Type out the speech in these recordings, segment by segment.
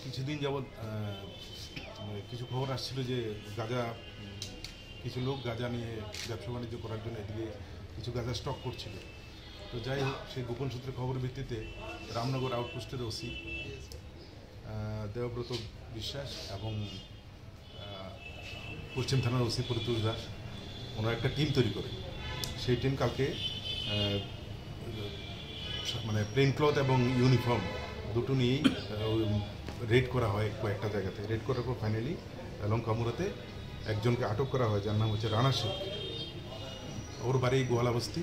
কিছুদিন যাবৎ কিছু খবর আসছিল যে গাঁজা কিছু লোক গাঁজা নিয়ে ব্যবসা বাণিজ্য করার জন্য এদিকে কিছু গাঁজা স্টক করছিল। তো যাই হোক, সেই গোপন সূত্রে খবরের ভিত্তিতে রামনগর আউটপোস্টের ওসি দেবব্রত বিশ্বাস এবং পশ্চিম থানার ওসি পরিতোষ দাস ওনারা একটা টিম তৈরি করে, সেই টিম কালকে মানে প্লেন ক্লথ এবং ইউনিফর্ম দুটো নিয়েই রেড করা হয় কয়েকটা জায়গাতে। রেড করার পর ফাইনালি লঙ্কামুড়াতে একজনকে আটক করা হয়, যার নাম হচ্ছে রানা শেখ। ওর বাড়ি গোয়ালাবস্তি।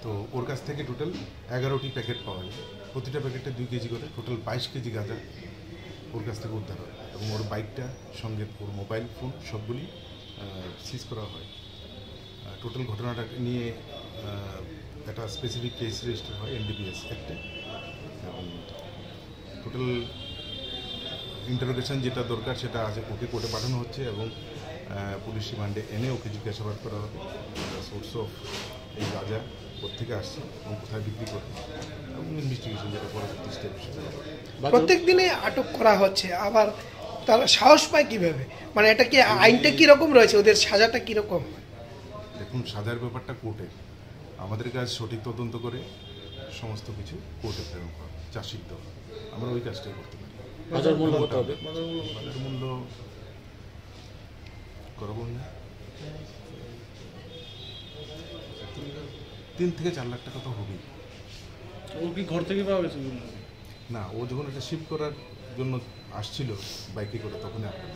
তো ওর কাছ থেকে টোটাল 11টি প্যাকেট পাওয়া যায়, প্রতিটা প্যাকেটে 2 কেজি করে, টোটাল 22 কেজি গাঁজা ওর কাছ থেকে উদ্ধার হয়। এবং ওর বাইকটা সঙ্গে ওর মোবাইল ফোন সবগুলি সিজ করা হয়। টোটাল ঘটনাটা নিয়ে একটা স্পেসিফিক কেস রেজিস্টার হয় NDPS অ্যাক্টে, এবং টোটাল ইন্টারোগেশন যেটা দরকার সেটা আছে, ওকে কোর্টে পাঠানো হচ্ছে এবং পুলিশ রিমান্ডে এনে ওকে জিজ্ঞাসাবাদ করা হবে। সোর্স অফ এই গাঁজা কোথেকে আসছে এবং কোথায় বিক্রি করে, এবং ইনভেস্টিগেশন যেটা পরবর্তী স্টেপ সেটা। প্রত্যেক দিনে আটক করা হচ্ছে, আবার তারা সাহস পায় কিভাবে? মানে এটা কি আইনটা কীরকম রয়েছে, ওদের সাজাটা কীরকম? দেখুন, সাজার ব্যাপারটা কোর্টে, আমাদের কাজ সঠিক তদন্ত করে সমস্ত কিছু কোর্টে প্রেরণ করা, চার্জশিট দেওয়া। আমরা ওই কাজটাই করতে পারি। বাজার মূল্য কত হবে? বাজার মূল্য করবো না, 3 থেকে 4 লাখ টাকা তো হবেই। ও কি ঘর থেকে পাওয়া গেছে? না, ও যখন এটা শিফট করার জন্য আসছিল বাইকে করে, তখনই আপনার